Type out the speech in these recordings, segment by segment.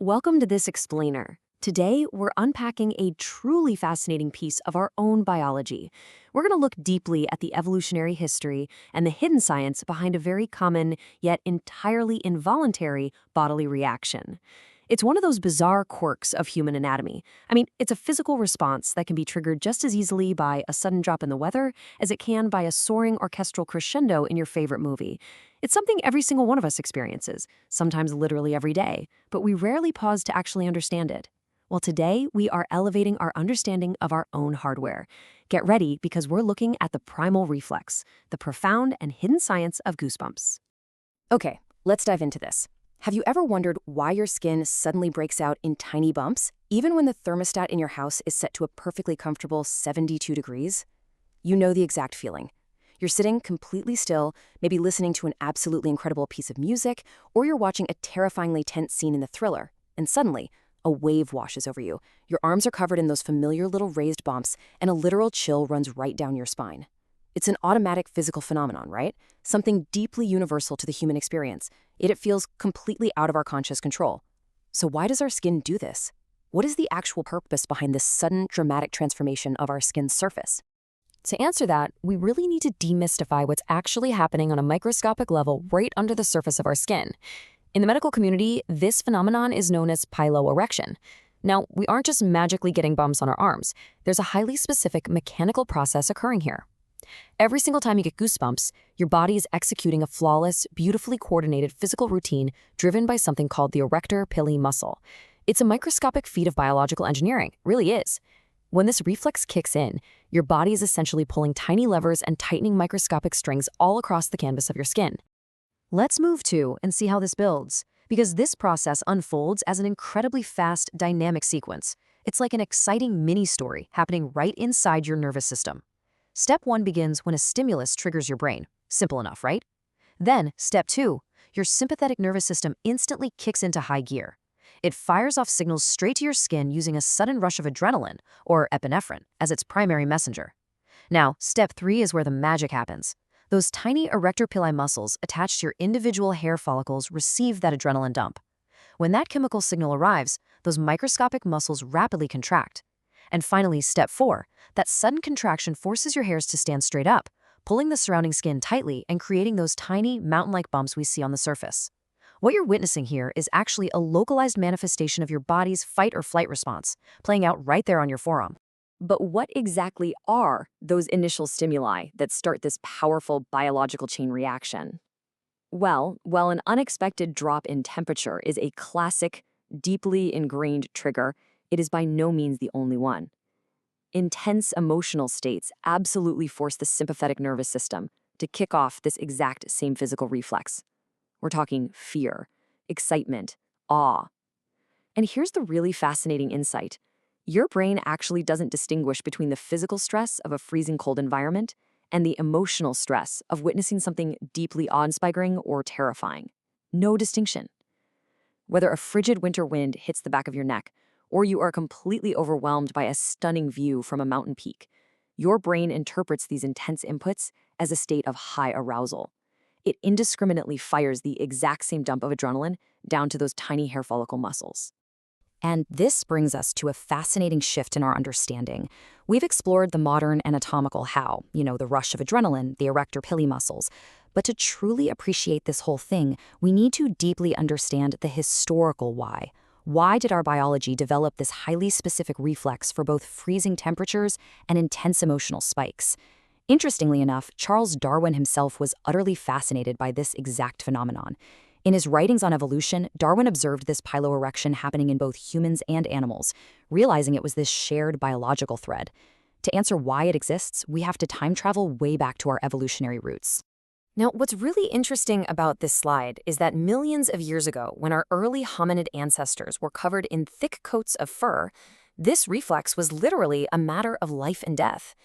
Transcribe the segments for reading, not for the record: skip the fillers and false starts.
Welcome to this explainer. Today, we're unpacking a truly fascinating piece of our own biology. We're going to look deeply at the evolutionary history and the hidden science behind a very common, yet entirely involuntary, bodily reaction. It's one of those bizarre quirks of human anatomy. It's a physical response that can be triggered just as easily by a sudden drop in the weather as it can by a soaring orchestral crescendo in your favorite movie. It's something every single one of us experiences, sometimes literally every day, but we rarely pause to actually understand it. Well, today we are elevating our understanding of our own hardware. Get ready because we're looking at the primal reflex, the profound and hidden science of goosebumps. Okay, let's dive into this. Have you ever wondered why your skin suddenly breaks out in tiny bumps, even when the thermostat in your house is set to a perfectly comfortable 72 degrees? You know the exact feeling. You're sitting completely still, maybe listening to an absolutely incredible piece of music, or you're watching a terrifyingly tense scene in the thriller, and suddenly, a wave washes over you. Your arms are covered in those familiar little raised bumps, and a literal chill runs right down your spine. It's an automatic physical phenomenon, right? Something deeply universal to the human experience, yet it feels completely out of our conscious control. So why does our skin do this? What is the actual purpose behind this sudden, dramatic transformation of our skin's surface? To answer that, we really need to demystify what's actually happening on a microscopic level right under the surface of our skin. In the medical community, this phenomenon is known as piloerection. Now, we aren't just magically getting bumps on our arms. There's a highly specific mechanical process occurring here. Every single time you get goosebumps, your body is executing a flawless, beautifully coordinated physical routine driven by something called the erector pili muscle. It's a microscopic feat of biological engineering, really is. When this reflex kicks in, your body is essentially pulling tiny levers and tightening microscopic strings all across the canvas of your skin. Let's move to and see how this builds, because this process unfolds as an incredibly fast, dynamic sequence. It's like an exciting mini-story happening right inside your nervous system. Step 1 begins when a stimulus triggers your brain. Simple enough, right? Then, step 2, your sympathetic nervous system instantly kicks into high gear. It fires off signals straight to your skin using a sudden rush of adrenaline, or epinephrine, as its primary messenger. Now, step 3 is where the magic happens. Those tiny erector pili muscles attached to your individual hair follicles receive that adrenaline dump. When that chemical signal arrives, those microscopic muscles rapidly contract. And finally, step 4, that sudden contraction forces your hairs to stand straight up, pulling the surrounding skin tightly and creating those tiny, mountain-like bumps we see on the surface. What you're witnessing here is actually a localized manifestation of your body's fight or flight response, playing out right there on your forearm. But what exactly are those initial stimuli that start this powerful biological chain reaction? Well, while an unexpected drop in temperature is a classic, deeply ingrained trigger, it is by no means the only one. Intense emotional states absolutely force the sympathetic nervous system to kick off this exact same physical reflex. We're talking fear, excitement, awe. And here's the really fascinating insight. Your brain actually doesn't distinguish between the physical stress of a freezing cold environment and the emotional stress of witnessing something deeply awe-inspiring or terrifying. No distinction. Whether a frigid winter wind hits the back of your neck, or you are completely overwhelmed by a stunning view from a mountain peak, your brain interprets these intense inputs as a state of high arousal. It indiscriminately fires the exact same dump of adrenaline down to those tiny hair follicle muscles. And this brings us to a fascinating shift in our understanding. We've explored the modern anatomical how, the rush of adrenaline, the erector pili muscles. But to truly appreciate this whole thing, we need to deeply understand the historical why. Why did our biology develop this highly specific reflex for both freezing temperatures and intense emotional spikes? Interestingly enough, Charles Darwin himself was utterly fascinated by this exact phenomenon. In his writings on evolution, Darwin observed this piloerection happening in both humans and animals, realizing it was this shared biological thread. To answer why it exists, we have to time travel way back to our evolutionary roots. Now, what's really interesting about this slide is that millions of years ago, when our early hominid ancestors were covered in thick coats of fur, this reflex was literally a matter of life and death.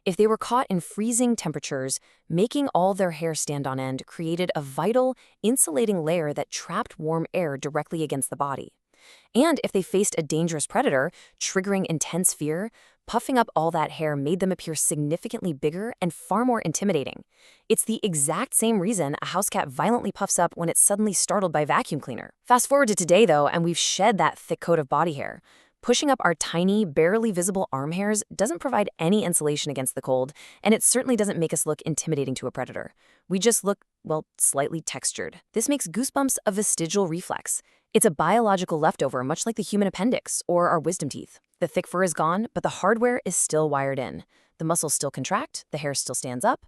If they were caught in freezing temperatures, making all their hair stand on end created a vital, insulating layer that trapped warm air directly against the body. And if they faced a dangerous predator, triggering intense fear, puffing up all that hair made them appear significantly bigger and far more intimidating. It's the exact same reason a house cat violently puffs up when it's suddenly startled by a vacuum cleaner. Fast forward to today, though, and we've shed that thick coat of body hair. Pushing up our tiny, barely visible arm hairs doesn't provide any insulation against the cold, and it certainly doesn't make us look intimidating to a predator. We just look, well, slightly textured. This makes goosebumps a vestigial reflex. It's a biological leftover, much like the human appendix or our wisdom teeth. The thick fur is gone, but the hardware is still wired in. The muscles still contract, the hair still stands up.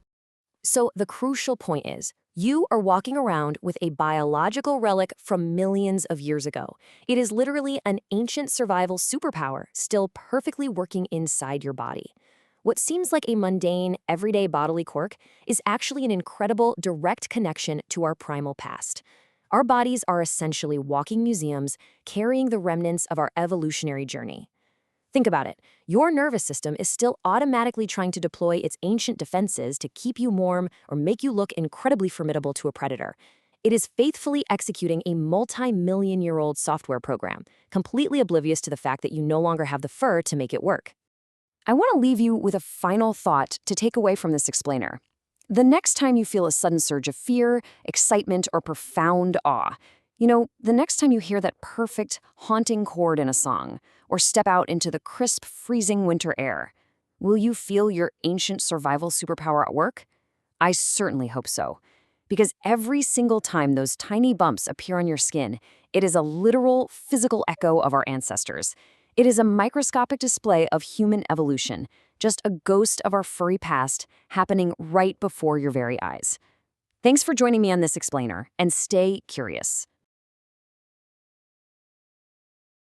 So the crucial point is, you are walking around with a biological relic from millions of years ago. It is literally an ancient survival superpower still perfectly working inside your body. What seems like a mundane, everyday bodily quirk is actually an incredible direct connection to our primal past. Our bodies are essentially walking museums carrying the remnants of our evolutionary journey. Think about it. Your nervous system is still automatically trying to deploy its ancient defenses to keep you warm or make you look incredibly formidable to a predator. It is faithfully executing a multi-million-year-old software program, completely oblivious to the fact that you no longer have the fur to make it work. I want to leave you with a final thought to take away from this explainer. The next time you feel a sudden surge of fear, excitement, or profound awe, the next time you hear that perfect, haunting chord in a song, or step out into the crisp, freezing winter air, will you feel your ancient survival superpower at work? I certainly hope so. Because every single time those tiny bumps appear on your skin, it is a literal, physical echo of our ancestors. It is a microscopic display of human evolution, just a ghost of our furry past happening right before your very eyes. Thanks for joining me on this explainer, and stay curious.